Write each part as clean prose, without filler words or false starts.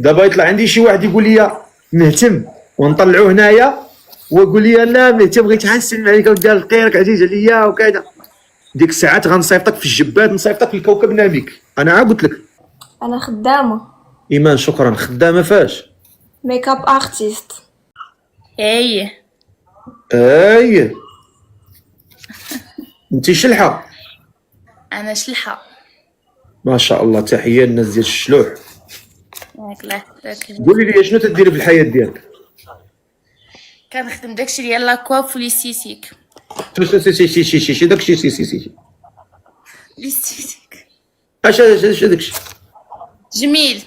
دابا يطلع عندي شي واحد يقول لي مهتم ونطلعوه هنايا ويقول لي لا مهتم بغيت نحسن عليك ودير الخيرك عزيز عليا وكذا. ديك الساعات غنصيفطك في الجبات، نصيفطك في الكوكب ناميك. انا عا قلت لك. انا خدامه ايمان شكرا. خدامه فاش؟ ميك اب ارتست. ايه اي انتي شلحه. انا شلحه. ما شاء الله. تحيه للناس ديال الشلوح. ياك لا يحفظك. قولي لي شنو تديري في الحياه ديالك؟ كنخدم داكشي ديال لاكواف وليستيتيك. شي داكشي سي ليستيتيك اش داكشي جميل.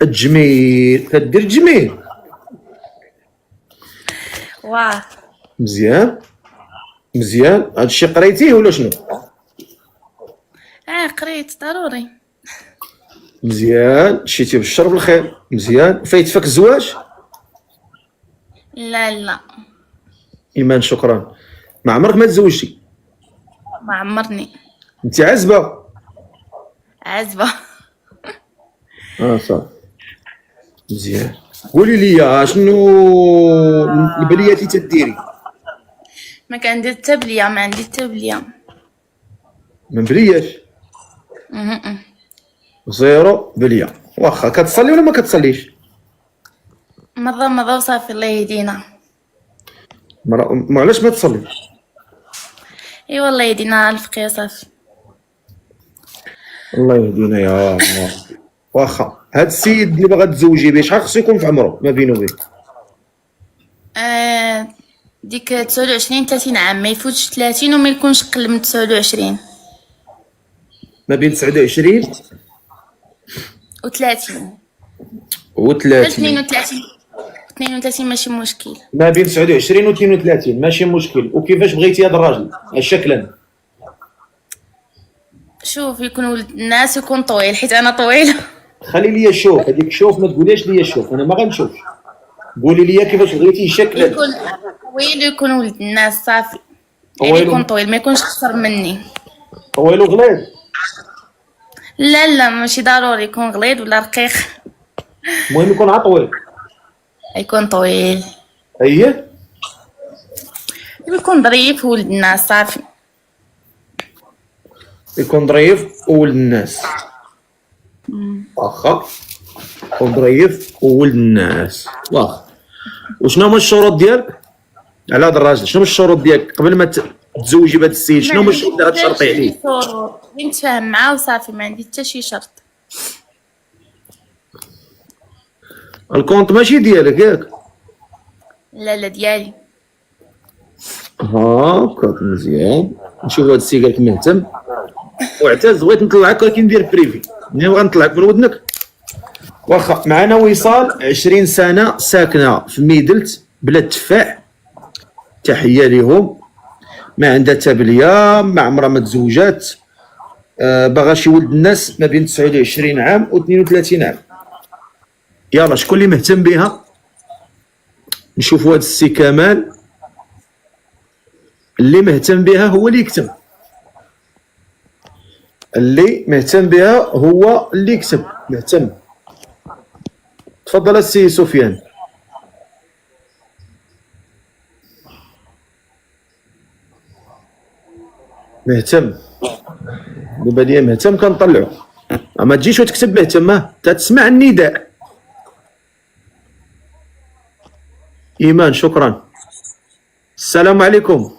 التجميل. كدير التجميل واه مزيان مزيان. هادشي قريتيه ولا شنو؟ قريت ضروري. مزيان. مشيتي بالشر بالخير. مزيان. فايتفك الزواج؟ لا ايمان شكرا. ما عمرك ما تزوجتي؟ ما عمرني. انت عزبه؟ عزبه. صافي مزيان. قولي لي شنو البليات اللي تديري؟ ما كندير حتى بليه، ما عندي حتى بليه. ما بلياش؟ زيرو بليه. واخا كتصلي ولا ما كتصليش؟ مره وصافي الله يهدينا. ما علاش ما تصلي؟ اي والله يهدينا الفقيه صافي. الله يهدينا يا الله. واخا هاد السيد اللي باغا تزوجي به شحال خصو يكون في عمره ما بينه وبين؟ ديك 29 30 عام، ما يفوتش 30 وما يكونش قل من 29 ما بين 29 و30 و 30. 32 ماشي مشكل. ما بين 29 و 32 ماشي مشكل. وكيفاش بغيتي هذا الراجل شكلا؟ شوف يكون ولد الناس ويكون طويل حيت انا طويله. خلي لي شوف. هذيك شوف ما تقوليش لي شوف، انا ما غنشوفش. قولي لي كيفاش بغيتي شكلا. يكون طويل ويكون ولد الناس صافي. طويل يعني يكون طويل ما يكونش اكثر مني. طويل وغليظ؟ لا ماشي ضروري يكون غليظ ولا رقيق. المهم يكون عطويل. يكون طويل. اييه يكون ظريف وولد الناس صافي. يكون ظريف وولد الناس. واخا وظريف وولد الناس. واخا. وشنو هما الشروط ديالك على هذا الراجل؟ شنو الشروط ديالك قبل ما تزوجي بهذا السيد؟ شنو هما الشروط اللي غتشرطي عليه؟ نتفاهم معاه وصافي، ما عندي حتى شي شرط. الكونط ماشي ديالك ياك؟ لا ديالي. هاكا مزيان. نشوف هذا السيد قالك مهتم واعتز. بغيت نطلعك ولكن ندير بريفي. منين بغا نطلعك من ودنك؟ واخا. معنا وصال 20 سنه ساكنه في ميدلت بلاد تفاح. تحيه ليهم. ما عندها تابليه، ما عمرها ما تزوجات، باغا شي ولد الناس ما بين 29 عام و 32 عام. يلا شكون اللي مهتم بها؟ نشوفوا هذا السي كمال اللي مهتم بها هو اللي يكتب. اللي مهتم بها هو اللي يكتب. مهتم. تفضل السي سفيان. مهتم. دابا ليا مهتم كنطلعو. ما تجيش وتكتب مهتم، تسمع النداء. ايمان شكرا. السلام عليكم.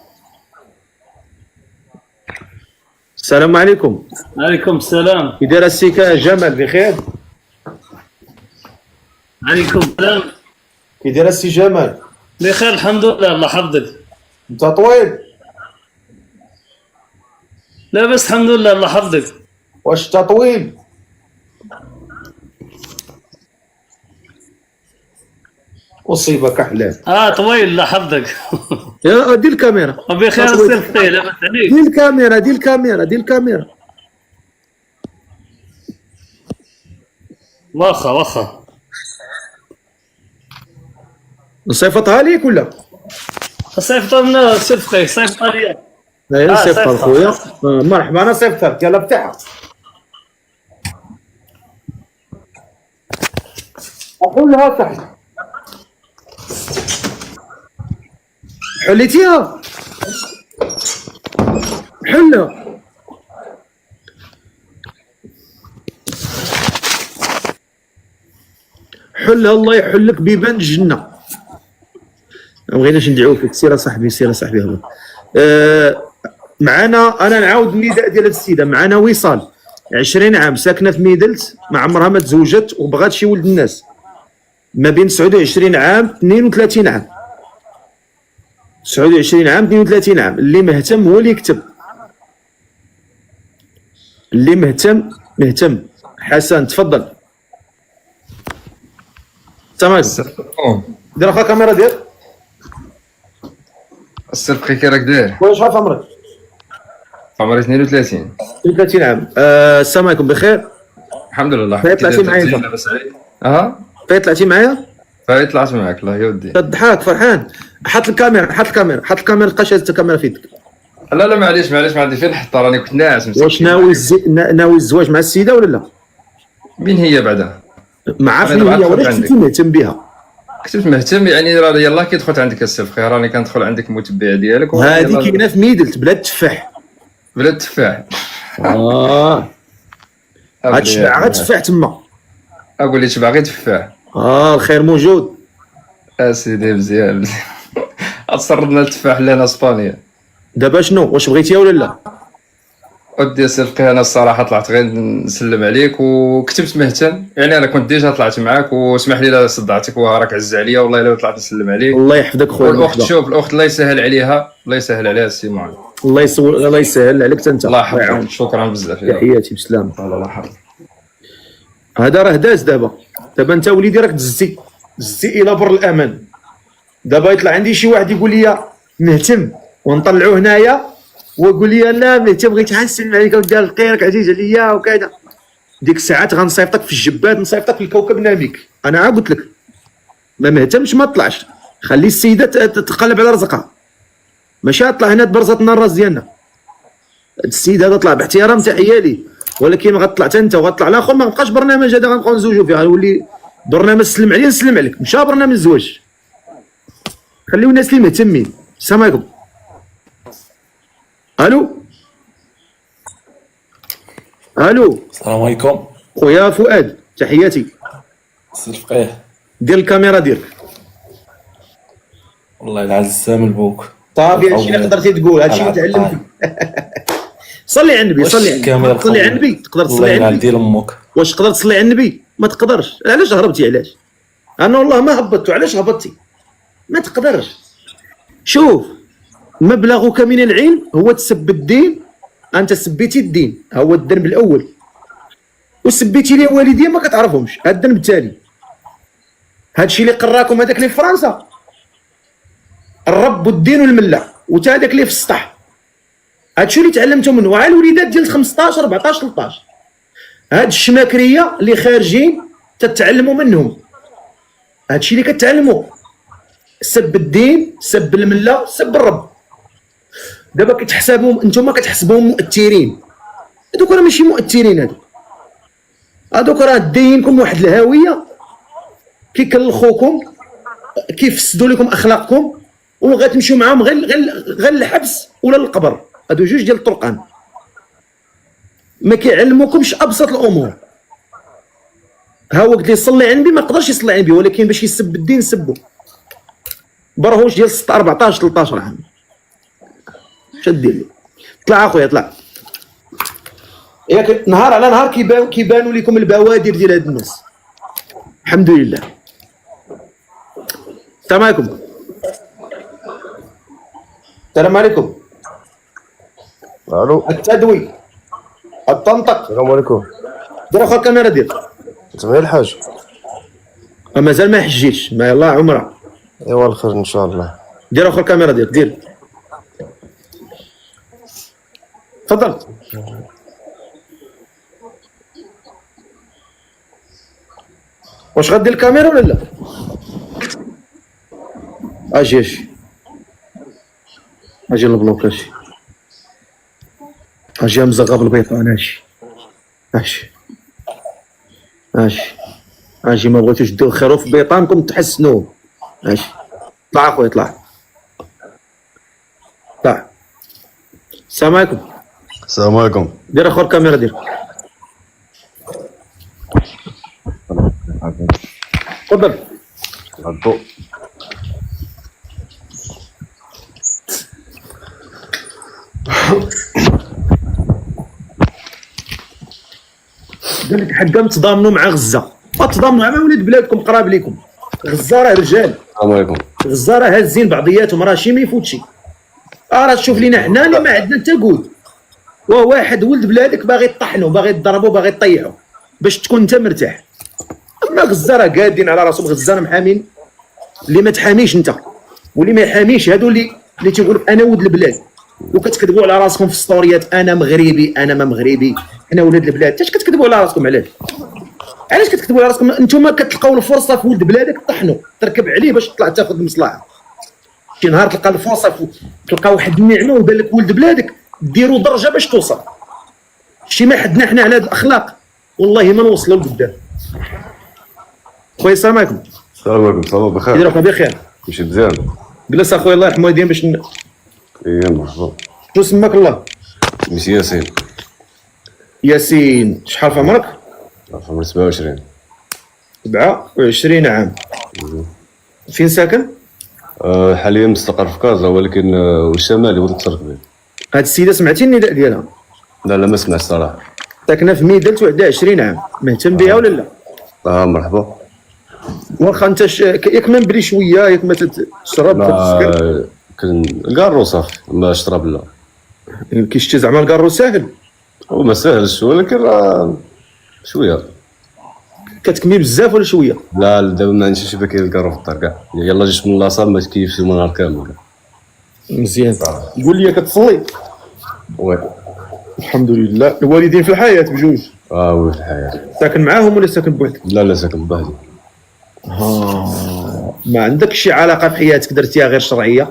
السلام عليكم. عليكم السلام. كي داير السي جمال؟ بخير. عليكم السلام. كي داير السي جمال؟ بخير الحمد لله. الله يحفظك. انت طويل؟ لاباس الحمد لله. الله يحفظك. واش انت طويل؟ أصيبك أحلام. طويل. الله يحفظك. يا دير الكاميرا. بخير السلفي. لاباس عليك؟ دير الكاميرا دير الكاميرا دير الكاميرا. واخا نصيفطها ليك ولا؟ صيفط لنا سلفي. صيفط لي. لا صيفطها لخويا. مرحبا انا صيفطها لك. يلا افتحها. حلها صاحبي. حليتيها؟ حلها. حلها الله يحلك بيبان الجنة. ما بغيناش ندعيو فيك، سير صاحبي سير صاحبي هضر. معنا انا نعاود النداء ديال هاد السيده، معنا وصال 20 عام ساكنه في ميدلت، ما عمرها ما تزوجت وبغات شي ولد الناس، ما بين 29 عام 32 عام. 29 عام 32 عام. اللي مهتم هو اللي يكتب، اللي مهتم. حسن تفضل. تمام. دير اخا الكاميرا ديال الصفقي كي راك داير؟ واش عارف عمرك؟ عمري 32. 32 عام. السلام عليكم، بخير؟ الحمد لله. فايت طلعتي معايا انت؟ لاباس عليك؟ اها فايت طلعتي معايا؟ فايت طلعت معاك الله يودي. تضحك فرحان. حط الكاميرا تلقى شادت الكاميرا في يدك. لا معليش ما عندي فين نحطها، راني كنت ناعس مسكين. واش ناوي الزواج مع السيده ولا لا؟ مين هي بعدا؟ ما عارف مين هي، ولا كنتي مهتم بها؟ كتبت مهتم يعني راه يلاه كي دخلت عندك الصفقي راني كندخل عندك متبع ديالك. هذه كاينه في ميدلت بلا التفاح. بلا التفاح. هادشي غير تفاح تما. اقول لك باغي تفاح. الخير موجود. اسيدي مزيان. اتصردنا التفاح لنا اسبانيا. دابا شنو؟ واش بغيتيها ولا لا؟ ودي صدقي انا الصراحه طلعت غير نسلم عليك وكتبت مهتم، يعني انا كنت ديجا طلعت معاك واسمح لي لا صدعتك وراك عز عليا والله الا طلعت نسلم عليك. الله يحفظك خويا. والاخت شوف الاخت الله يسهل عليها، الله يسهل عليها السي معاذ. الله يسهل عليك انت. الله يحفظك شكرا بزاف. تحياتي بسلامه. الله يحفظك. هذا راه داز دابا انت وليدي راك دزتي الى بر الامان. دابا يطلع عندي شي واحد يقول لي مهتم ونطلعوه هنايا ويقول لي لا مهتم بغيت نسلم عليك ودي الخيرك عزيز عليا وكذا. ديك الساعات غنصيفطك في الجبات، نصيفطك في الكوكب ناميك. انا عا قلت لك ما مهتمش ما طلعش، خلي السيده تقلب على رزقها، ماشي طلع هنا تبرزت لنا الراس ديالنا. السيد هذا طلع باحترام تحيه ليه، ولكن غتطلع حتى انت وغتطلع الاخر ما بقاش برنامج هذا غنبقاو نزوجوا فيه، غنولي برنامج سلم عليا نسلم عليك، مشى برنامج الزواج. خليو الناس اللي مهتمين. السلام عليكم. الو السلام عليكم خويا فؤاد، تحياتي. سي الفقيه، دير الكاميرا ديالك. والله العز من بوك. صافي هادشي اللي قدرتي تقول، هادشي اللي تعلمتي. صلي على النبي، صلي على النبي. تقدر تصلي على النبي؟ ديال امك. واش تقدر تصلي على النبي؟ ما تقدرش. علاش هربتي؟ علاش؟ انا والله ما هبطت. علاش هبطتي؟ ما تقدرش. شوف، مبلغك من العلم هو تسب الدين. انت سبيتي الدين، هو الذنب الاول، وسبيتي لي والدين ما كتعرفهمش، هذا الذنب الثاني. هادشي اللي قراكم هذاك اللي في فرنسا، الرب والدين والمله، وتا هذاك اللي في السطح، هادشي اللي تعلمتو منه. وعلى الوليدات ديال 15 14 13 هاد الشماكريه اللي خارجين تتعلموا منهم، هادشي اللي كتعلموا. سب الدين، سب المله، سب الرب. دابا كتحسبوهم انتم كتحسبوهم مؤثرين، هذوك راه ماشي مؤثرين. هذوك راه داينكم واحد الهويه، كيكلخوكم، كيفسدوا لكم اخلاقكم، وغتمشيو معاهم غير الحبس ولا القبر. هادو جوج ديال الطرقان، ما كيعلموكمش ابسط الامور. ها هو قلت لي صلي على النبي، ما قدرش يصلي على النبي، ولكن باش يسب الدين سبوا. برهوش ديال 14 13 عام. اش دير لي؟ طلع اخويا طلع. ياك نهار على نهار كيبانوا لكم البوادر ديال هاد الناس. الحمد لله. السلام عليكم. السلام عليكم. الو التدوي الطنطق. السلام عليكم. دير اخو الكاميرا ديالك. سمعي الحاج. مازال ما حجيتش، ما يلاه عمره. ايوا الخير ان شاء الله. دير اخو الكاميرا ديالك، دير. تفضل. واش غدير الكاميرا ولا لا؟ اجي البلوكاج، اجي مزغب البيطان. اجي اجي ما بغيتوش ديروا خيرو في بيطانكم تحسنوه. ماشي طلع اخويا طلع. السلام عليكم. السلام عليكم. دير اخر الكاميرا دير. تفضل. الضوء. قال لك حكام تضامنوا مع غزه، تضامنوا مع ولاد بلادكم قراب ليكم. غزه راه رجال، السلام عليكم. غزه راه هازين بعضياتهم، راه شي ما يفوتشي. راه تشوف لينا حنا اللي ما عندنا حتى قود، واحد ولد بلادك باغي يطحنوا، باغي يضربوا، باغي يطيحوا باش تكون انت مرتاح. اما غزه راه قادين على راسهم، غزه راه محامين. اللي ما تحاميش انت واللي ما يحاميش هادو اللي تيقول انا ولد البلاد وكتكذبوا على راسكم في السطوريات. انا مغربي، انا ما مغربي، حنا ولاد البلاد. اش كتكذبوا على راسكم؟ علاش كتكذبوا على راسكم؟ انتم كتلقاو الفرصه في ولد بلادك طحنوا، تركب عليه باش تطلع تاخذ المصلحه. شي نهار تلقى الفرصه تلقى واحد النعمه وبان لك ولد بلادك ديروا درجه باش توصل. شي ما حدنا حنا على هذه الاخلاق والله ما نوصلوا لقدام. خويا السلام عليكم. السلام عليكم. صباح بخير. كي راكم بخير؟ ماشي مزيان. جلس اخويا الله يرحمه يدين باش ايه مرحبا. شو سماك الله؟ ميسي ياسين. ياسين. شحال في عمرك؟ عمري 27. 27 عام. فين ساكن؟ حاليا مستقر في كازا ولكن والشمالي وتصرف كبير. هاد السيده سمعتي النداء ديالها؟ لا ما سمعت صراحه. ساكنه في ميدلت 21 عام، مهتم بها ولا لا؟ مرحبا. واخا انت ياك ما نبري شويه، ياك ما تشرب تسكر. الكارو صافي ما شرب لا. كيشتي زعما الكارو ساهل؟ هو ما ساهلش ولكن شويه. كتكمي بزاف ولا شويه؟ لا دابا ما عنديش باكي الكارو في الدار كاع. يلا جيت من لاصال ما تكيفش نهار كامل. مزيان. قول لي كتصلي؟ وي الحمد لله. الوالدين في الحياه بجوج؟ وي في الحياه. ساكن معاهم ولا ساكن بوحدك؟ لا ساكن بوحدي. ما عندكش شي علاقه في حياتك درتيها غير شرعيه؟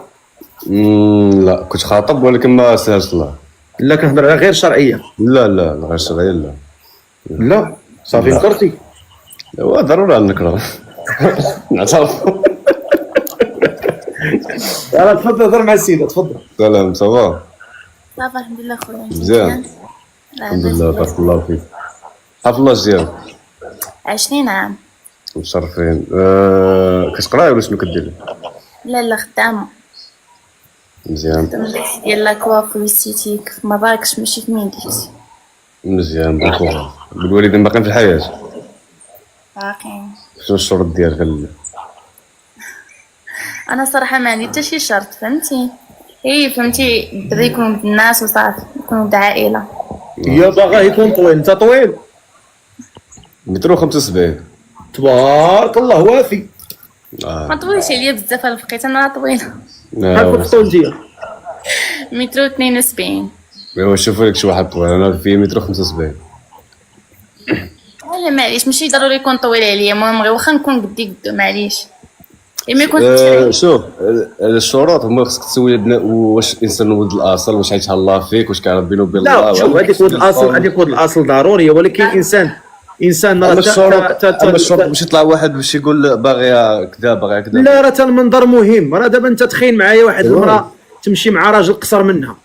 لا كنت خاطب ولكن ما سهلش الله. لا كنهضر على غير شرعيه. لا غير شرعيه لا. لا صافي نكرتي. ايوا ضروري نكره. نعترف. يلا تفضل هضر مع السيده تفضل. سلام صافا. صافا الحمد لله خويا. مزيان. الحمد لله بارك الله فيك. حفظ الله ديالك. 20 عام. متشرفين. كتقراي ولا شنو كديري؟ لا خدامة. مزيان. ديال لاكوا في ستيتيك في مراكش ماشي في ميدلت. مزيان بارك. الوالدين باقيين في الحياة؟ باقيين. شنو الشروط ديالك؟ انا صراحه ما عندي حتى شي شرط فهمتي. فهمتي الدري يكونوا ولد الناس وصافي يكونوا ولد عائله. هي باغا يكون طويل. انت طويل؟ متر 75. تبارك الله وافي. ما طويلش عليا بزاف انا بقيت انا طويله. شحال في الطول ديالك؟ متر 72. ايوا شوف لك شي واحد طويل. انا في متر 75. لا معليش ماشي ضروري يكون طويل عليا، المهم غير واخا نكون قدي قدو معليش. ما يكون شوف الشروط هما خصك تسوي واش الانسان ولد الاصل، واش عيتهلا فيك، واش كيعرف بينه وبين الله. لا شوف هذيك ولد الاصل، هذيك ولد الاصل ضروريه، ولكن انسان الشروط باش يطلع واحد باش يقول باغي كذا باغي كذا. لا راه المنظر مهم. راه دابا انت تخيل معايا واحد المراه تمشي مع راجل قصر منها،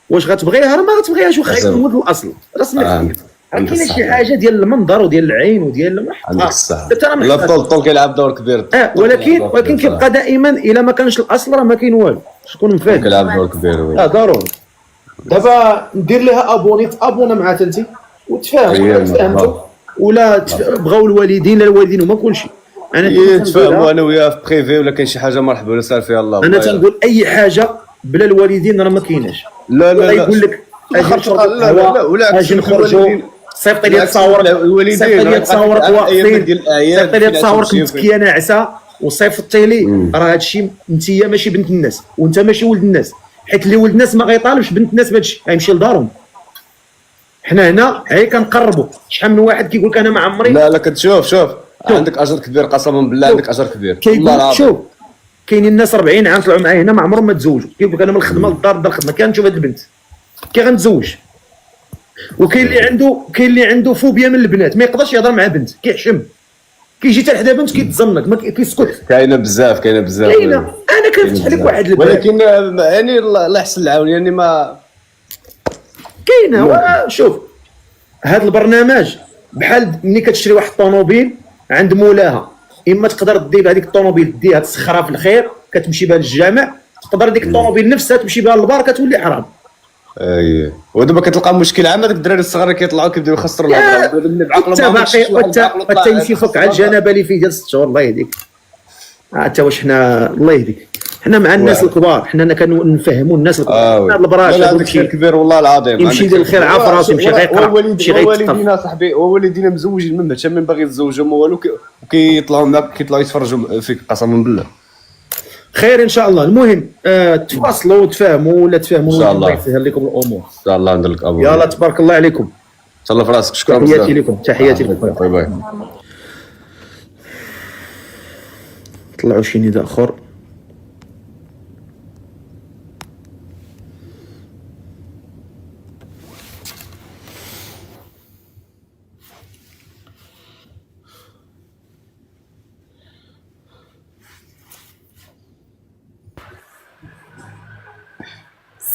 واش غتبغيها؟ راه ما غتبغيهاش واخا يكون ولد الاصل. راه سمعتني كاين شي حاجه ديال المنظر وديال العين وديال عندك الصح. لا الطول كيلعب دور كبير. ولكن كيبقى دائما الا ما كانش الاصل راه ما كاين والو. شكون مفاد كيلعب دور كبير. ضروري. دابا ندير لها ابوني تابونا مع تنتي وتفاهموا ولا بغاو الوالدين. لا الوالدين هما كلشي. انا نتفاهموا انا وياه في بريفي ولا كاين شي حاجه مرحبا ولا سال فيها الله. انا تنقول اي حاجه بلا الوالدين راه ما كايناش. لا يقول لك اجي نخرجوا صيفط لي تصاور واقفين، صيفط لي تصاور كنت كي ناعسه وصيفطتي لي. راه هذا الشيء انت ماشي بنت الناس وانت ماشي ولد الناس، حيت اللي ولد الناس ما غيطالبش بنت الناس بهذا الشيء، غيمشي لدارهم. حنا هنا هي كنقربوا. شحال من واحد كيقول لك انا ما عمري. لا كتشوف عندك اجر كبير قسما بالله، عندك اجر كبير. كيقول شوف كاينين الناس 40 عام طلعوا معايا هنا ما عمرهم ما تزوجوا، كيقول لك انا من الخدمه للدار الخدمه. كنشوف هذه البنت كي غنتزوج. وكاين اللي عنده فوبيا من البنات، ما يقدرش يهضر مع بنت، كيحشم كيجي حتى لحدا بنت كيتزنق ما كيسكت. كاينه بزاف كاينه انا كنفتح لك واحد الباب ولكن يعني الله يحسن العون يعني ما كاينه. شوف هذا البرنامج بحال ملي كتشري واحد الطوموبيل عند مولاها، اما تقدر دير هذيك الطوموبيل ديها تسخرها في الخير كتمشي بها للجامع، تقدر ديك الطوموبيل نفسها تمشي بها للبار كتولي حرام. اييه ودابا كتلقى مشكل عام هذوك الدراري الصغار كيطلعوا كيبداو يخسروا الهضره حتى يمشي فوق على الجنابه اللي فيه ديال 6 شهور. الله يهديك. حتى واش حنا الله يهديك حنا مع الناس الكبار، حنا كنفهموا الناس الكبار. البراش هذا الشيء كبير والله العظيم. يمشي يدير الخير عاف راسو يمشي غيقرا يمشي غيتثقف. والدينا صاحبي والدينا مزوجين ما مهتمين باغي يتزوجوا ما والو وكيطلعوا معاك كيطلعوا يتفرجوا فيك قسما بالله. خير ان شاء الله. المهم تواصلوا وتفاهموا ولا تفهموا ان شاء الله يسهل لكم الامور ان شاء الله. ندير لك ابو يلا تبارك الله عليكم. تهلا في راسك. شكرا بزاف. تحياتي لكم تحياتي لكم. باي باي. طلعوا شي نداء اخر.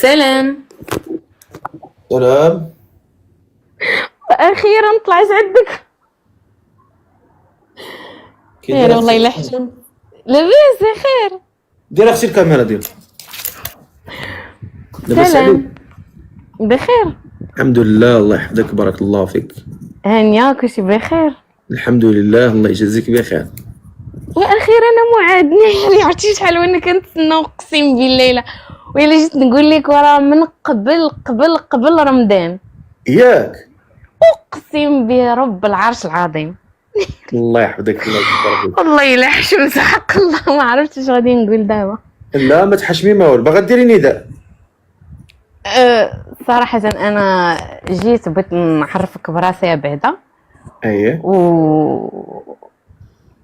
سلام. سلام. اخيرا طلعت عندك. خير والله الا حلمت. لاباس خير. دير اختي الكاميرا ديال. سلام. بخير الحمد لله الله يحفظك بارك الله فيك. هانيه كلشي بخير الحمد لله الله يجازيك بخير. واخيرا انا موعدني يعني عرفتي شحال وانا كنتسنى اقسم بالله ويلا جيت نقول لك وراه من قبل رمضان ياك اقسم برب العرش العظيم. الله يحفظك الله يبارك. والله الا حشمت حق الله ما عرفتش غادي نقول دابا. لا ما تحشمي ما والو باغا ديري نداء. صراحه انا جيت بغيت نعرفك براسي بعدا. اييه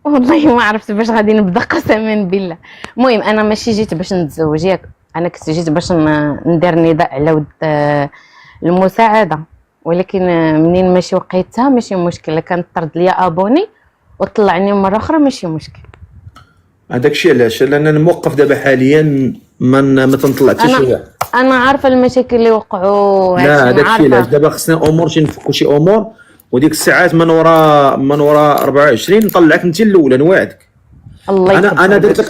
والله ما عرفت باش غادي نبدا قسما بالله. المهم انا ماشي جيت باش نتزوج ياك، انا كنت جيت باش ندير نداء على ود المساعده، ولكن منين ماشي وقيتها ماشي مشكل، كان طرد ليا ابوني وطلعني مره اخرى ماشي مشكل. هذاك الشيء علاش؟ لان انا موقف دابا حاليا ما تنطلع حتى شي واحد. انا عارفه المشاكل اللي وقعوا. لا هذاك الشيء علاش دابا خصنا امور نفكوا شي امور، وديك الساعات من ورا 24 نطلعك انت الاولى نواعدك. الله انا درت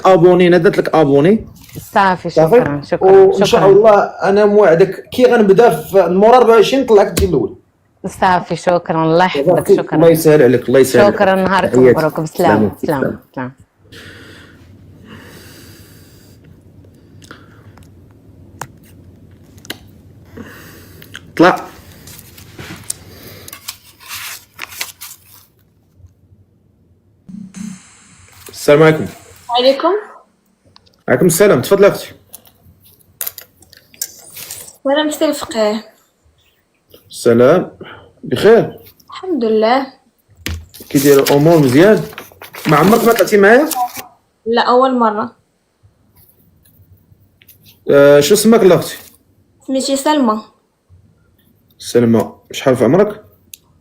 لك ابوني صافي. شكرا وان شاء الله انا موعدك كي غنبدا في مورا 24 نطلعك انت الاول. صافي شكرا الله يحفظك. شكرا الله يسهل عليك الله يسهل. شكرا نهارك مبروك بسلامه. سلام. طلع السلام عليكم. وعليكم وعليكم السلام. تفضل اختي. وانا مسير الفقيه. السلام بخير الحمد لله. كي داير الامور مزيان؟ ما عمرك ما طلعتي معايا؟ لا اول مره. شو اسمك الاختي؟ سميتي سلمى. سلمى. شحال في عمرك؟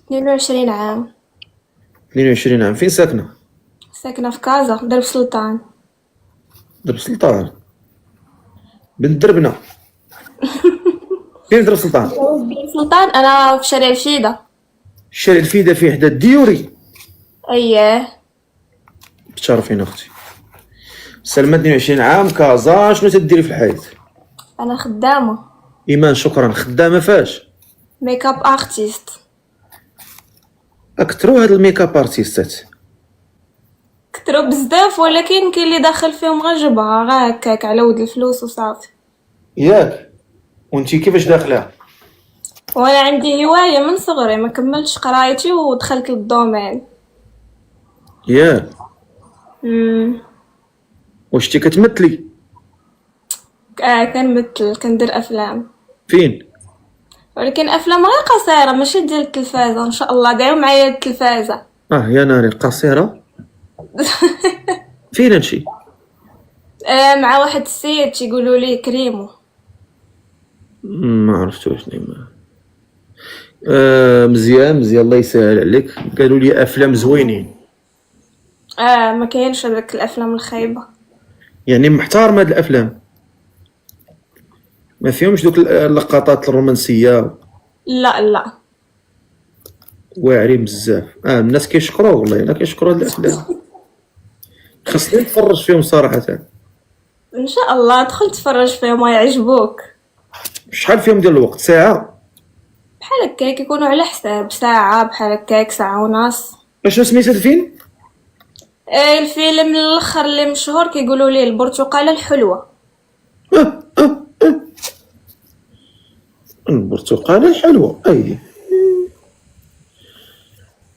22 عام. 22 عام. فين ساكنه؟ ساكنه في كازا درب سلطان. درب سلطان بنت دربنا. فين درب سلطان؟ درب سلطان انا في شارع الفيده. الشارع الفيده فيه حدا الديوري. اييه تشرفين اختي. سلمى 22 عام كازا. شنو تديري في الحياه؟ انا خدامه. ايمان شكرا. خدامه فاش؟ ميك اب ارتيست. اكثروا هاد الميك اب ارتيستات. كثروا بزاف ولكن كاين اللي داخل فيهم غير جبهه غير هكاك على ود الفلوس وصافي. ياك وانتي كيفاش داخله؟ وانا عندي هوايه من صغري ما كملتش قرايتي ودخلت للدومين. ياك واش انتي كتمثلي؟ كنمثل كندير افلام. فين؟ ولكن افلام غير قصيره ماشي ديال التلفازه. ان شاء الله دعيو معايا التلفازه. يا ناري قصيره. فين هادشي؟ مع واحد السيد تيقولوا ليه كريمو. ما عرفتوش نيما. مزيان الله يسهل عليك. قالوا لي افلام زوينين. ما كاينش هذاك الافلام الخايبه. يعني محترم هاد الافلام، ما فيهمش دوك اللقطات الرومانسيه لا لا. واعرين بزاف. الناس كيشكروا والله الا كيشكروا هاد الافلام، خاصني نتفرج فيهم صراحه. ان شاء الله دخل تفرج فيهم ويعجبوك. شحال فيهم ديال الوقت؟ ساعه؟ بحال هكاك يكونوا على حساب ساعه، بحال هكاك ساعه ونص. اشنو سميت هاد الفيلم؟ الفيلم الاخر اللي مشهور كيقولوا ليه البرتقاله الحلوه. البرتقاله الحلوه، اي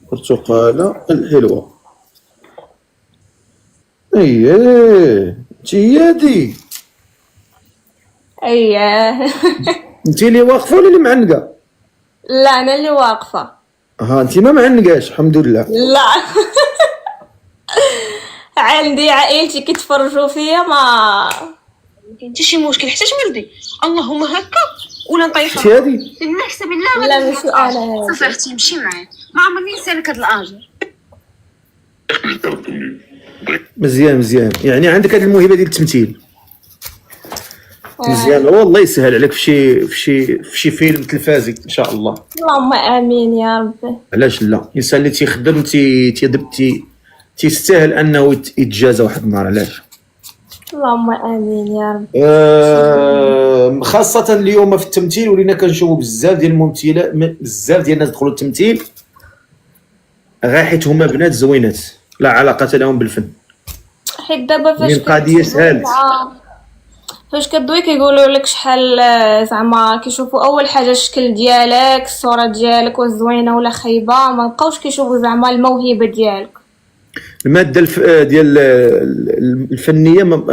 البرتقاله الحلوه، اييه تي هادي. اييه. انت اللي واقفه ولا اللي معنقه؟ لا انا اللي واقفه. انت ما معنقاش الحمد لله. لا. عندي عائلتي كيتفرجوا فيا ما كاين حتى شي مشكل حتى ولدي اللهم هكا ولا نطيحها. شتي هادي؟ بالله حسب الله لا ماشي انا. صافي اختي مشي معايا، ما عمرني نسالك هاد الاجر. مزيان مزيان، يعني عندك هذه الموهبه ديال التمثيل. مزيان والله يسهل عليك في شي فيلم تلفازي ان شاء الله. اللهم امين يا ربي. علاش لا؟ الانسان اللي تيخدم تيستاهل انه يتجازى واحد النهار. علاش؟ اللهم امين يا رب. خاصة اليوم في التمثيل ولينا كنشوفوا بزاف ديال الممثلات، بزاف ديال الناس دخلوا التمثيل غير حيت هما بنات زوينات لا علاقة لهم بالفن. حيت دابا فاش القضية سهلت. فاش كدوي كيقولوا لك شحال زعما كيشوفوا اول حاجه الشكل ديالك، الصوره ديالك واش زوينه ولا خايبه، ما بقاوش كيشوفوا زعما الموهبه ديالك. المادة ديال الفنية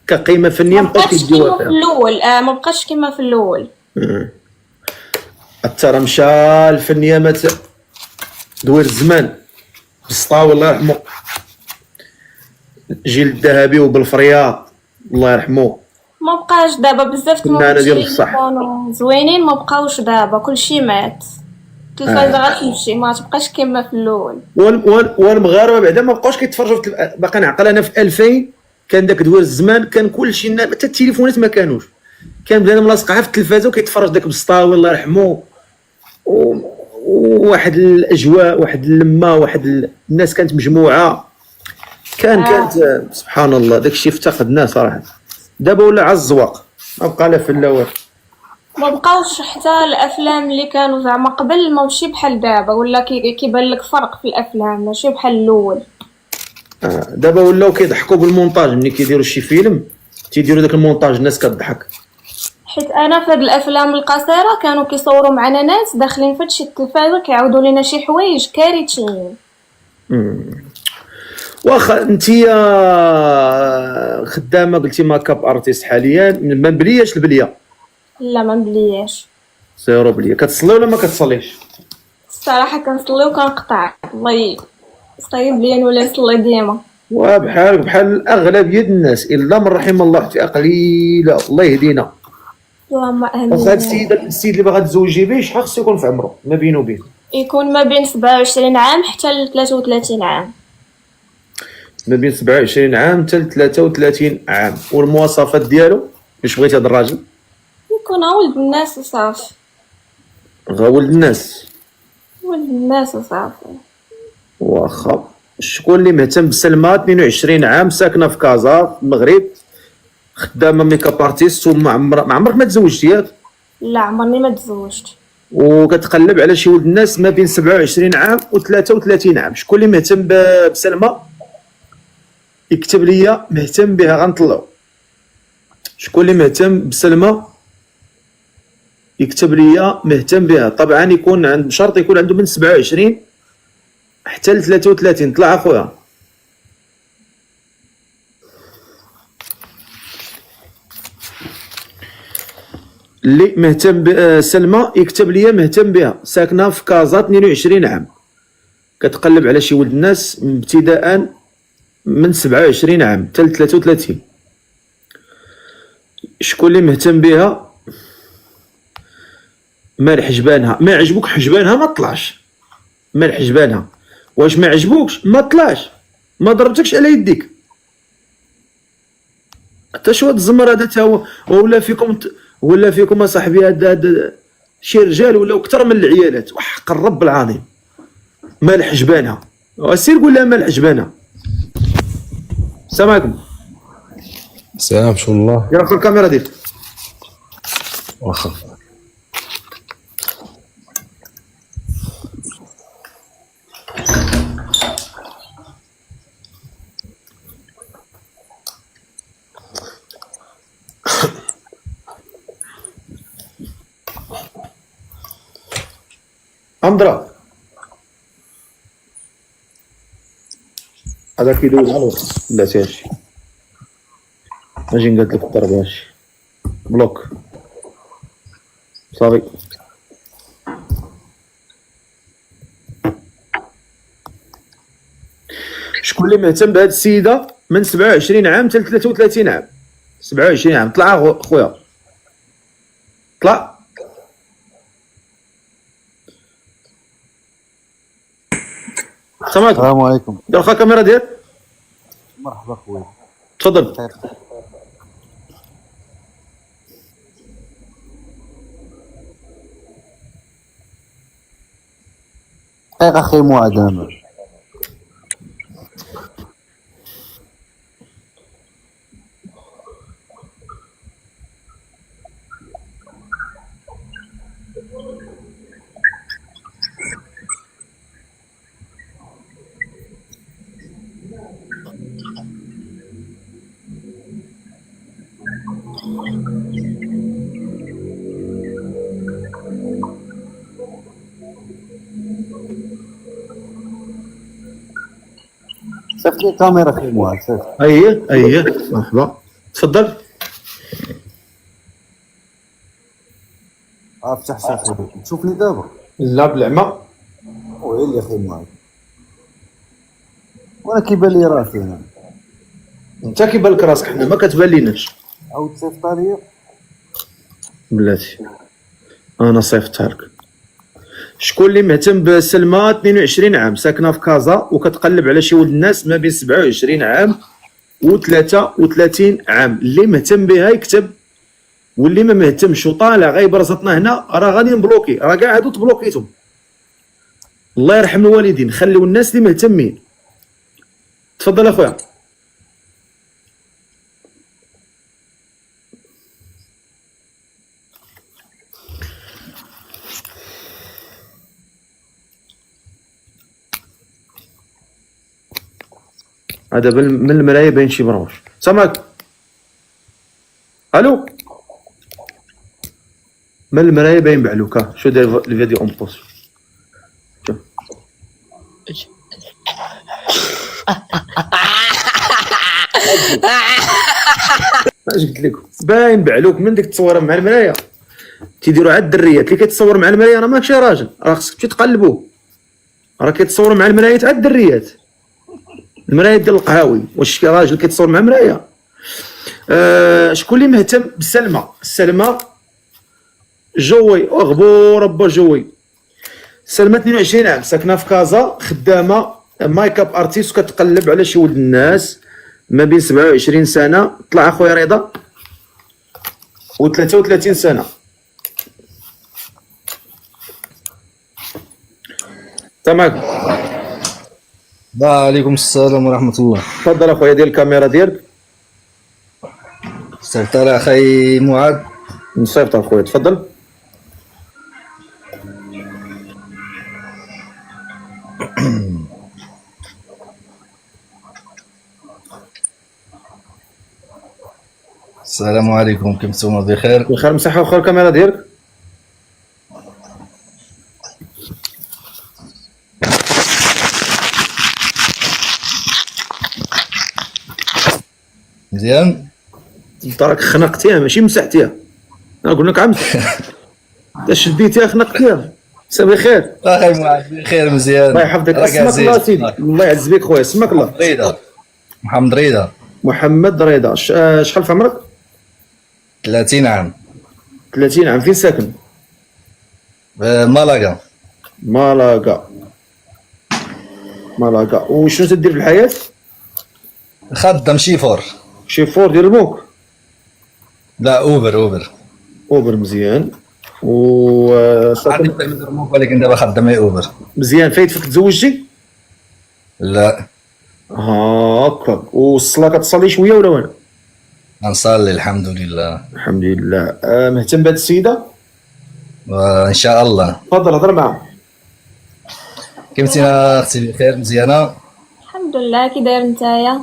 كقيمة فنية ما بقاش كيديوها فيها. الاول ما بقاش كيما في الاول. ترى مشى الفنية مات دوير الزمان بالسطاوي الله يرحمه، جيل الذهبي وبالفرياض الله يرحمه. ما بقاش دابا بزاف فنانة ديال بصح كانوا زوينين ما بقاوش دابا، كلشي مات. التلفازه غتمشي ما تبقاش كما في الاول. والمغاربه بعدا ما بقاوش كيتفرجوا باقي نعقل انا في 2000 كان داك دوير الزمان كان كلشي حتى التليفونات ما كانوش، كان بنادم ملاصقها في التلفازه وكيتفرج داك بالسطاوي الله يرحمه، وواحد الاجواء واحد اللمه واحد الناس كانت مجموعه، كانت سبحان الله داكشي افتقدناه صراحه. دابا ولا على الزواق ما بقى لا فلا والو. ما بقاوش حتى الافلام اللي كانوا زعما قبل ماشي بحال دابا، ولا كيبان لك فرق في الافلام ماشي بحال الاول. دابا ولاو كيضحكوا بالمونتاج، ملي كيديروا شي فيلم تيديروا داك المونتاج الناس كتضحك. حيت انا في هاد الافلام القصيره كانوا كيصوروا معنا ناس داخلين في هادشي التلفازه كيعاودوا لنا شي حوايج كارثيين. واخا انتيا خدامه قلتي ماك اب ارتيست حاليا، ما بلياش البليه؟ لا ما مبلياش. زيرو بليه. كتصلي ولا ما كتصليش؟ الصراحه كنصلي وكنقطع، الله يصايب لي ولا يصلي ديما. بحال الاغلبيه الناس الا من رحم الله، حتى قليله الله يهدينا. اللهم امين. وهذا السيد اللي باغا تزوجي به شحال خصو يكون في عمره ما بينه وبين؟ يكون ما بين 27 عام حتى ل 33 عام. ما بين 27 عام حتى ل 33 عام. والمواصفات ديالو واش بغيتي هذا الراجل؟ يكون ولد الناس وصافي. ولد الناس. ولد الناس وصافي. واخا شكون اللي مهتم بسلمى 22 عام ساكنه في كازا في المغرب، خدامه ميكاب ارتيست وما عمرك ما تزوجتي ياك؟ لا عمرني ما تزوجت. وكتقلب على شي ولد الناس ما بين 27 عام و 33 عام، شكون اللي مهتم بسلمى يكتب لي مهتم بها غنطلعو. شكون اللي مهتم بسلمى يكتب لي مهتم بها. طبعا يكون عند شرط يكون عنده من 27 حتى ل 33. طلع اخويا. اللي مهتم بسلمى يكتب لي مهتم بها، ساكنه في كازا 22 عام، كتقلب على شي ولد الناس ابتداء من 27 عام حتى ل 33. شكون اللي مهتم بها؟ مال حجبانها. ما عجبوك حجبانها ما طلعش. مال حجبانها. واش ما عجبوكش ما طلعش. ما ضربتكش على يديك حتى شو هاد الزمر هذا تا هو ولا فيكم اصاحبي هاد شي رجال ولاو اكثر من العيالات وحق الرب العظيم مال حجبانها سير قول لها مال حجبانها. السلام عليكم. السلام شو الله. يلا خذ الكاميرا ديالك. واخا أمضرة هذا كيدوز على الوقت لا تاشي اجي نقاد لك الضرب هاشي بلوك صافي. شكون اللي مهتم بهاد السيدة من 27 عام حتى 33 عام؟ 27 عام طلع خويا طلع. السلام عليكم. دير خا الكاميرا ديالك. مرحبا خويا. تفضل. دقيقة أخي معدم. صيفط لي الكاميرا اخي معاذ صيفط. اييه مرحبا تفضل. افتح صافي تشوفني دابا. لا بالعمى. ويلي اخي معاذ وانا كيبان لي راسي انا. انت كيبان لك راسك حنا ما كتبان ليناش. عاود صيفطها لي بلاتي انا صيفطها لك. شكون اللي مهتم بسلمى 22 عام ساكنه في كازا وكتقلب على شي ولد الناس ما بين 27 عام و33 عام؟ اللي مهتم بها يكتب واللي ما مهتمش وطالع غير برزتنا هنا راه غادي نبلوكي راه كاع هادو تبلوكيتهم. الله يرحم الوالدين خليو الناس اللي مهتمين. تفضل اخويا. هذا من المرايه باين شي مروج. سامعك. الو من المرايه باين بعلوكا. شو داير الفيديو اون بوز. اش قلت لكم باين بعلوك من ديك التصويره مع المرايه تيديروا عاد الدريات اللي كيتصور مع المرايه راه ماكشي راجل راه خصك تمشي تقلبوه راه كيتصوروا مع المرايه عاد الدريات. المرايه ديال القهاوي واش شي راجل كيتصور مع مرايه. شكون اللي مهتم بسلمى جوي غبور ربا جوي. سلمى 22 عام ساكنه في كازا خدامه مايك اب ارتيست وكتقلب على شي ولد الناس ما بين 27 سنه طلع اخويا رضا و33 سنه. تمام. وعليكم السلام ورحمة الله. تفضل اخويا ديال الكاميرا ديالك. صيفط على اخي معاذ. نصيفط اخويا تفضل. السلام عليكم كيف نتوما بخير؟ بخير مسحه اخويا الكاميرا ديالك. مزيان؟ انت راك خنقتيها ماشي مسحتيها. انا نقول لك عمت انت شديتيها خنقتيها. مسا بخير. اخي معاذ بخير مزيان. الله يحفظك. اسمك الله سيدي. الله يعز بك خويا. اسمك الله. رضا. محمد رضا. محمد رضا. شحال في عمرك؟ 30 عام. 30 عام. فين ساكن؟ مالاغا. مالاغا. وشنو تدير في الحياة؟ خدام شيفور. شيفور ديال البنك. لا اوبر. اوبر مزيان. و عندي من الرموك ولكن دابا خدام اوبر. مزيان. فايتك تزوجتي؟ لا هاكا. والصلاه كتصلي شويه ولا وانا؟ غنصلي الحمد لله. الحمد لله. مهتم بهاد السيده؟ وان شاء الله. تفضل هضر معاها. كيف اختي؟ بخير مزيانه؟ الحمد لله. كي داير نتايا؟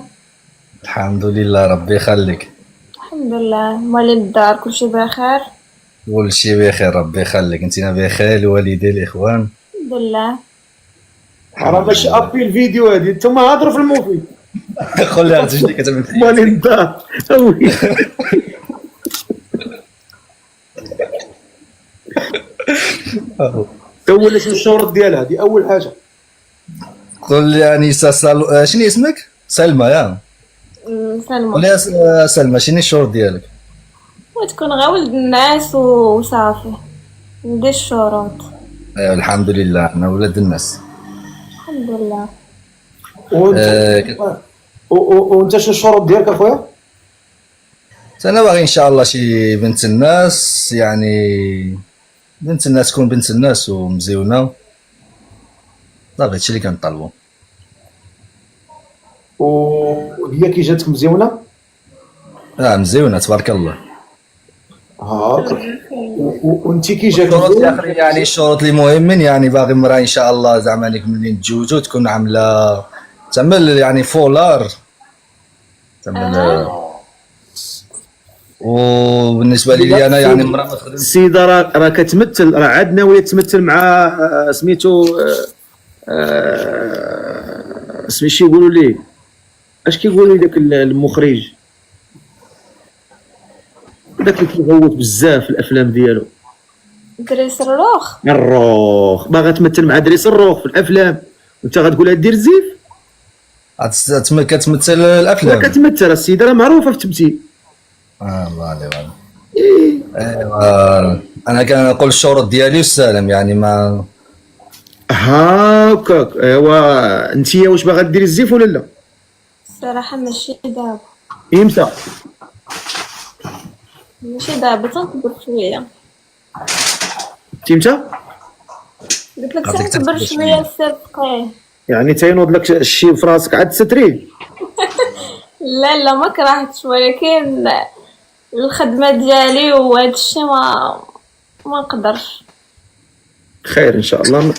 الحمد لله ربي يخليك. الحمد لله. مالي الدار كلشي بخير؟ كل شيء بخير ربي يخليك. انتينا بخير؟ الوالدين الاخوان؟ الحمد لله. راه باش ابي الفيديو هادي نتوما هضروا في المفيد. قول لي اختي شنو كتعمل فيا؟ مالي الدار وي. اول شنو الشروط ديالها؟ هادي اول حاجه. قول لي انسه شنو اسمك؟ سلمى يا سلمى. قول لي سلمى شنو الشروط ديالك؟ وتكون غا ولد الناس وصافي. ندير الشروط. ايوا الحمد لله انا ولاد الناس. الحمد لله. وانت شنو الشروط ديالك اخويا؟ انا باغي ان شاء الله شي بنت الناس، يعني بنت الناس تكون بنت الناس ومزيونه. صافي هادشي اللي كنطالبو. وهي كي جاتك مزيونه؟ مزيونه تبارك الله. هاك. وانت كي جاك الشروط مزيون؟ الاخرين يعني الشروط اللي مهمين، يعني باغي مرا ان شاء الله زعما ليك ملي نتزوجو تكون عامله تعمل يعني فولار تعمل. وبالنسبه لي انا يعني مرا ما تخدمش. السيده راه كتمثل، راه عاد ناويه تمثل مع سميتو سميتو يقولوا ليه اش كيقولوا داك المخرج داك اللي كيغوت بزاف في الافلام ديالو. دريس الروخ. الروخ باغا تمثل مع دريس الروخ في الافلام وانت غتقولها دير الزيف؟ كتمثل الافلام. لا كتمثل السيده راه معروفه في التمثيل. الله عليك. ايوا انا كنقول الشروط ديالي والسلام يعني ما هاكاك. ايوا انت واش باغا ديري الزيف ولا لا؟ الصراحة ماشي دابا. امتى؟ ماشي دابا تنكبر شوية. امتى؟ قلت لك تنكبر شوية صدقي. يعني تينوض لك الشي في راسك عاد تستريه؟ لا ما كرهتش، ولكن الخدمة ديالي وهذا الشيء ما نقدرش. خير ان شاء الله.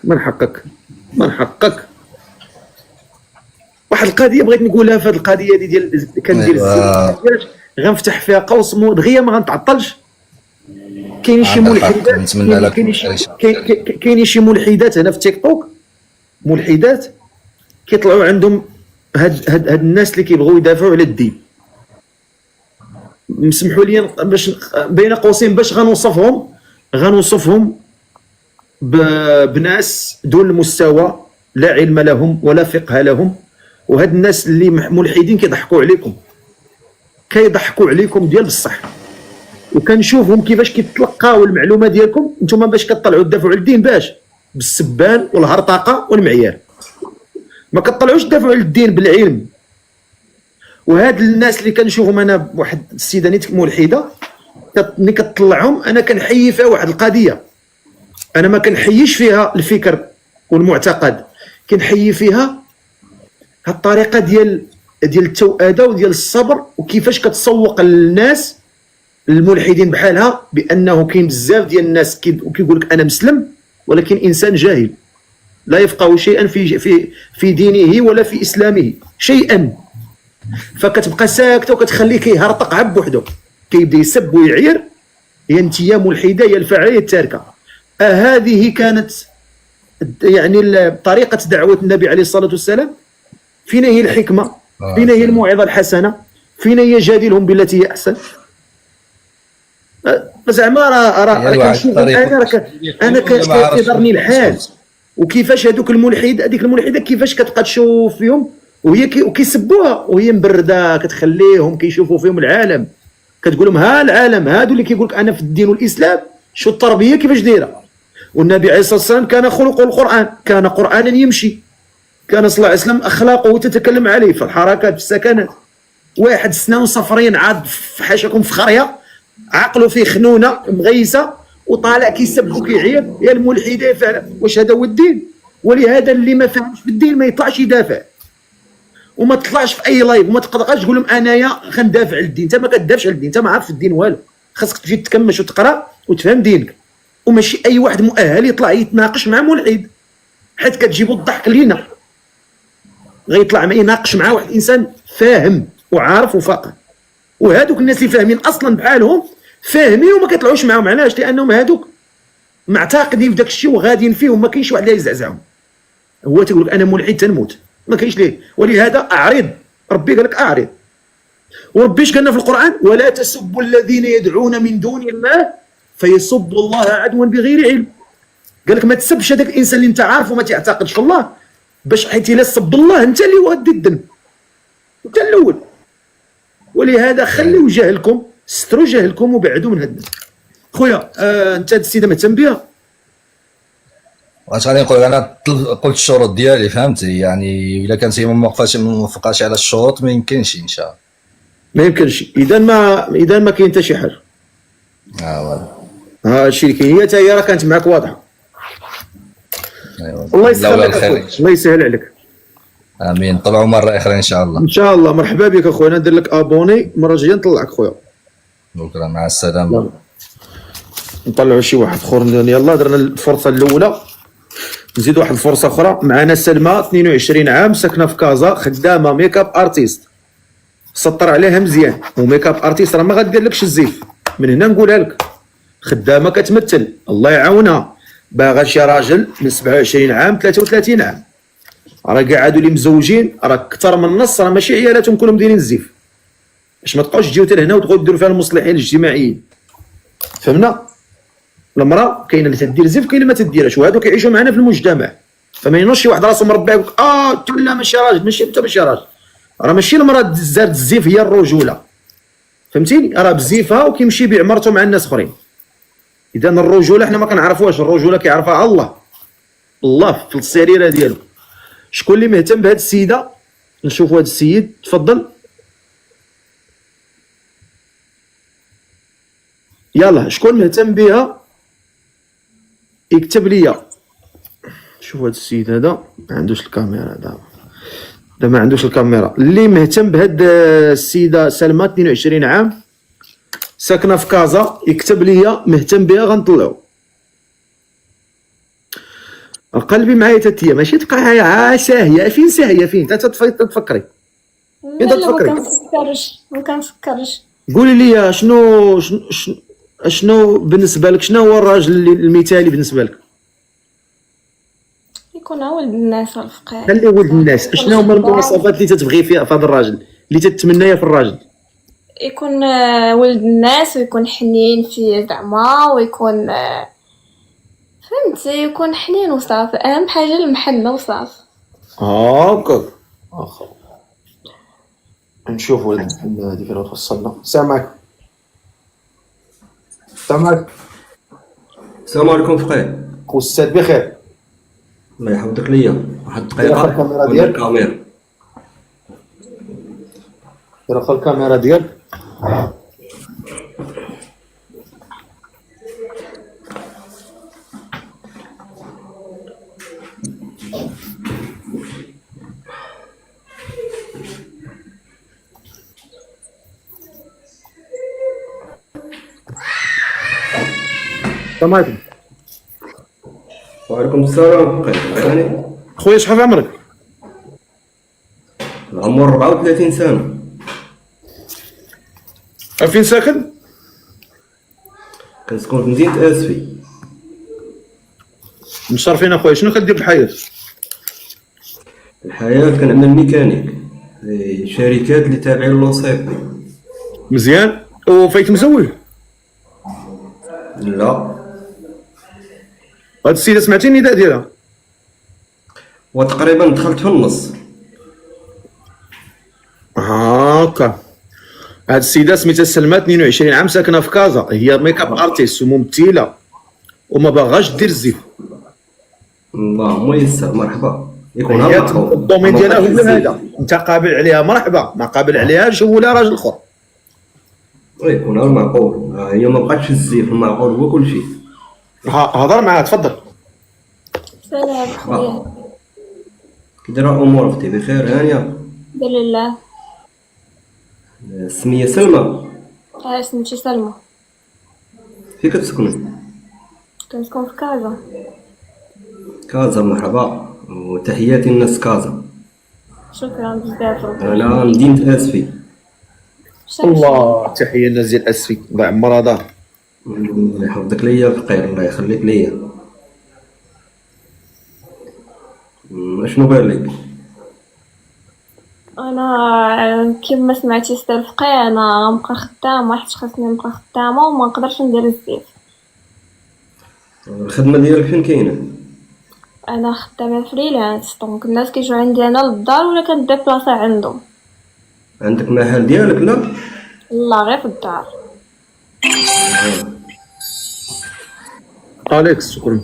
من حقك. واحد القضيه بغيت نقولها في هذه القضيه ديال كندير الزيت، غنفتح فيها قوس دغيا ما غنتعطلش. كاين شي ملحدات، كاين شي ملحدات هنا في تيك توك، ملحدات كيطلعوا عندهم هاد الناس اللي كيبغيو يدافعوا على الدين. مسمحوا لي باش بين قوسين باش غنوصفهم بناس دون المستوى، لا علم لهم ولا فقه لهم. وهاد الناس اللي ملحدين كيضحكوا عليكم ديال بصح. وكنشوفهم كيفاش كيتلقاو المعلومه ديالكم نتوما باش كطلعوا تدافعوا على الدين باش بالسبان والهرطقه والمعيار. ما كطلعوش تدافعوا على الدين بالعلم. وهاد الناس اللي كنشوفهم انا واحد السيده نيت ملحده ملي كطلعهم انا كنحيي فيها واحد القضيه. انا ما كنحييش فيها الفكر والمعتقد، كنحيي فيها هاد الطريقه ديال التوأده وديال الصبر، وكيفاش كتسوق للناس الملحدين بحالها بانه كاين بزاف ديال الناس كيقول لك انا مسلم ولكن انسان جاهل لا يفقه شيئا في دينه ولا في اسلامه شيئا. فكتبقى ساكته وكتخليه كيهرطق عب وحده، كيبدا يسب ويعير. يا انت يا ملحده يا الفاعله يا التاركه. هذه كانت يعني طريقه دعوه النبي عليه الصلاه والسلام. فين هي الحكمه؟ فين هي الموعظه الحسنه؟ فين هي جادلهم بالتي هي احسن؟ زعما راه كنشوف انا كيضرني الحال. وكيفاش هذوك هذيك الملحده كيفاش كتبقى تشوف فيهم وكيسبوها وهي مبرده، كتخليهم كيشوفوا فيهم العالم، كتقول لهم ها العالم هادو اللي كيقول لك انا في الدين والاسلام شو التربيه كيفاش دايره. والنبي عليه الصلاه والسلام كان خلقه القران، كان قرانا يمشي. كان صلى الله عليه وسلم اخلاقه تتكلم عليه في الحركات في السكنات. واحد سنان صفرين عاد في حاشاكم في خريه، عقله فيه خنونه مغيسه وطالع كيسب وكيعيط يا الملحد فعلا. واش هذا هو الدين؟ ولهذا اللي ما فهمش بالدين ما يطلعش يدافع وما تطلعش في اي لايف وما تقدرش تقول لهم انايا غندافع على الدين. انت ما كتدافعش على الدين، انت ما عارف الدين والو. خاصك تجي تكمش وتقرا وتفهم دينك، وماشي اي واحد مؤهل يطلع يتناقش مع ملحد، حيت كتجيبوا الضحك لينا. غيطلع ما يناقش مع واحد انسان فاهم وعارف وفاقه. وهذوك الناس اللي فاهمين اصلا بحالهم فاهمين وما كيطلعوش معاهم. علاش؟ لانهم هذوك معتقدين في داك الشيء وغاديين فيه وما كاينش واحد اللي يزعزعهم. هو تيقول لك انا ملحد تنموت، ما كاينش ليه. ولهذا اعرض، ربي قال لك اعرض. وربي اش قالنا في القران؟ ولا تسبوا الذين يدعون من دون الله فيسبوا الله عدوا بغير علم. قال لك ما تسبش هذاك الانسان اللي انت عارفه وما تعتقدش في الله، باش حيت الا سب الله انت اللي ودي الدم، انت الاول. ولهذا خليوا جهلكم، ستروا جهلكم وبعدوا من هاد الناس. خويا انت هاد السيده مهتم بها؟ واش غادي نقول؟ انا قلت الشروط ديالي، فهمتي؟ يعني الا كانت هي ما موافقاش على الشروط ما يمكنش ان شاء الله. ما يمكنش. اذا ما كاين حتى شي حاجه. فوالا. هادشي اللي كاين. هي حتى هي راه كانت معك واضحه. ايوا الله يسهل لا عليك الخير. الله يسهل عليك. امين. طلعوا مره اخرى ان شاء الله. ان شاء الله. مرحبا بك اخويا، ندير لك ابوني المره الجايه نطلعك خويا. شكرا، مع السلامه. نطلعوا شي واحد اخر. يلا درنا الفرصه الاولى، نزيد واحد الفرصه اخرى. معنا سلمى 22 عام، ساكنه في كازا، خدامه ميك اب ارتيست. سطر عليها مزيان، وميك اب ارتيست راه ما غادير لكش الزيف. من هنا نقولها لك، خدامه كتمثل، الله يعاونها. باغا شي راجل من 27 عام 33 عام، راه قاعدوا اللي مزوجين راه اكثر من النص، راه ماشي عيالاتهم كلهم دايرين الزيف. باش ما تبقاوش تجيو حتى لهنا وتبقاو ديروا فيها المصلحين الاجتماعيين. فهمنا؟ المراه كاينه اللي تدير زيف، كاينه اللي ما تديرش، وهادو كيعيشوا معنا في المجتمع. فما ينوضش شي واحد راسو مربع يقول انت لا ماشي راجل، ماشي انت ماشي راجل. راه ماشي المراه زارت الزيف هي الرجوله، فهمتيني؟ راه بزيفها وكيمشي يبيع مرته مع الناس اخرين. اذا الرجوله حنا ما كنعرفوهاش، الرجوله كيعرفها الله في السريره ديالو. شكون اللي مهتم بهاد السيده؟ نشوفوا هاد السيد، تفضل. يلا شكون مهتم بها يكتب ليا. شوف هاد السيد هذا ما عندوش الكاميرا، هذا ما عندوش الكاميرا. اللي مهتم بهاد السيده سلمى 22 عام، ساكنه في كازا، يكتب ليا مهتم بها غنطلعو. قلبي معايا تتيا، ماشي تبقى ساهيه. فين ساهيه؟ فين تتفكري؟ فين تتفكري؟ ما كنفكرش. قولي لي شنو بالنسبه لك، شنو هو الراجل المثالي بالنسبه لك؟ يكون ولد الناس الفقير. خلي ولد الناس. شنو هما المواصفات اللي تتبغي فيها في هذا الراجل، اللي تتمناها في الراجل؟ يكون ولد الناس، ويكون حنين فيه زعما، ويكون فهمتي، يكون حنين وصافي. اهم حاجه المحنه وصافي. هاكا اخر. نشوفوا المحنه هذه فين توصلنا. سامعك. السلام عليكم فقيه. استاذ بخير. الله يحفظك ليا واحد الدقيقه. الكاميرا ديالك. دير الكاميرا ديالك. طماطم. وعليكم السلام فقيه. خويا شحال عمرك؟ العمر 34 سنه. فين ساكن؟ كنسكن في مدينه اسفي. مشرفين اخويا. شنو كدير في الحياه كنعمل ميكانيك شركات اللي تابعين للوسيطي. مزيان. وفايت مزوج؟ لا. هاد السيده سمعتي النداء ديالها؟ وتقريبا دخلت في النص. هاكا. هاد السيده سميتها سلمى 22 عام، ساكنه في كازا، هي ميك اب ارتيست وممثله وما باغاش دير الزيف. الله ميسر. مرحبا. يكون هي معقول. الدومين ما ديالها بقاش هو الزيت. هذا، انت قابل عليها مرحبا، ما قابل عليهاش ولا راجل اخر. يكون غير معقول. هي ما بقاتش الزيت، المعقول هو كل شيء. هضر معاه تفضل. سلام خويا. كي دايره الامور اختي؟ بخير هانيه؟ الحمد لله. السميه سلمى. سميتي سلمى. فين كتسكني؟ كنسكن في كازا. كازا، مرحبا وتحياتي للناس كازا. شكرا بزاف. انا مدينه اسفي. الله، تحيه للناس ديال اسفي، الله يعمرها دار. الله يحفظك ليا الفقير، الله يخليك ليا. اشنو بان لك؟ انا كما سمعتي سي رفقي، انا غنبقى خدامه حيت خاصني نبقى خدامه وما نقدرش ندير الزيت. الخدمه ديالك فين كاينه؟ انا خدامه فريلانس، دونك الناس كيجيو عندي انا للدار ولا كنديبلاصا عندهم. عندك محل ديالك؟ لا لا، غير في الدار. اليكس شكرا.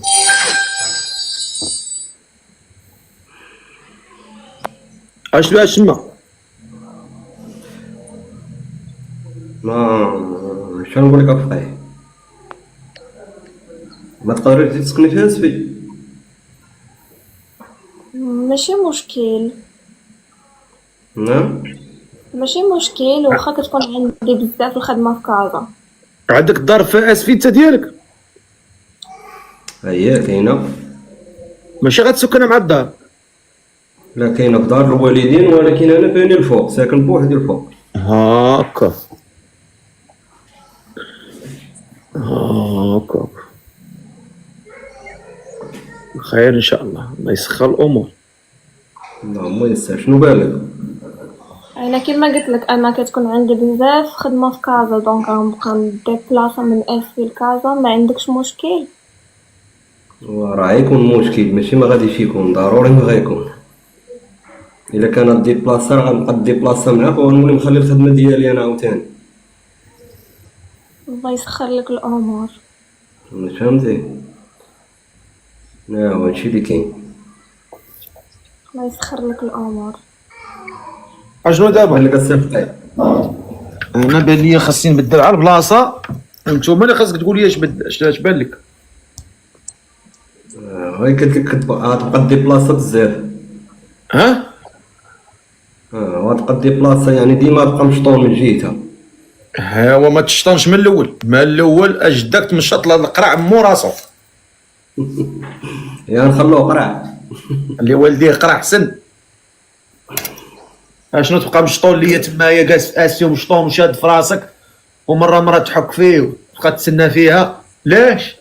اش بها تما؟ ما شنو نقول لك افقي؟ ما تقدريش تسكني في اسفي؟ ماشي مشكل، نعم. ماشي مشكل، واخا كتكون عندي بزاف الخدمه في كازا. عندك الدار في اسفي انت ديالك؟ هي كاينه. ماشي غتسكن مع الدار؟ لا، كاينه في دار الوالدين، ولكن انا باني الفوق، ساكن بوحدي الفوق. هاكا هاكا، خير ان شاء الله، الله يسخر الامور. اللهم يسر. شنو بالك؟ انا كما قلت لك، انا كتكون عندي بزاف خدمه في كازا، دونك غنبقى نديبلاصا من اسفي لكازا. ما عندكش مشكل؟ راه يكون مشكل، ماشي ما غاديش يكون، ضروري ما غيكون. الا كان ديبلاصا غنبقى ديبلاصا معاك ونولي نخلي الخدمه ديالي انا عاوتاني. الله يسخر لك الامور. فهمتي؟ هو هادشي اللي كاين. الله يسخر لك الامور. اشنو دابا؟ بان لك الصفقي. انا بان لي خاصني نبدل على البلاصه، انتوما اللي خاصك تقول لي اش بان لك. هاي قلت لك غتبقى ديبلاصا بزاف. ها؟ غتبقى ديبلاصا، يعني ديما تبقى مشطون من جهتها. ها هو ما تشطنش من الاول، ما الاول اجدك تمشط القرع مو راسو. يا نخلوه قرع. اللي والديه قرع حسن. اشنو تبقى مشطون ليا تمايا جالس في اسيا ومشطون وشاد في راسك، ومره تحك فيه وتبقى تسنى فيها، لاش؟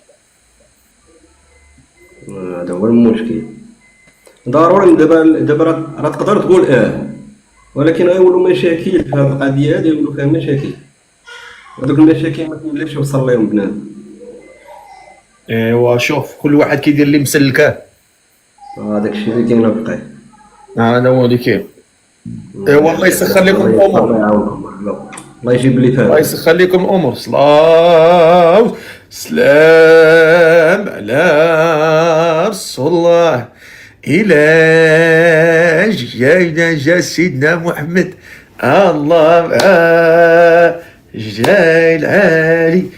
هذا هو المشكل. ضروري دابا راه تقدر تقول ولكن غيولوا مشاكل في هذه القضيه هذه، يولوا فيها مشاكل، ودوك المشاكل ما كيوليش يوصل لهم بنادم. ايوا شوف، كل واحد كيدير اللي مسلكاه. هذاك الشيء اللي كاين بقى. هذا هو اللي كاين. ايوا الله يسخر لكم الامور. الله يعاونكم. الله يجيب لي فهم. الله يسخر لكم الامور. سلام سلام على رسول الله، إلى جاي سيدنا محمد، الله جاي العالي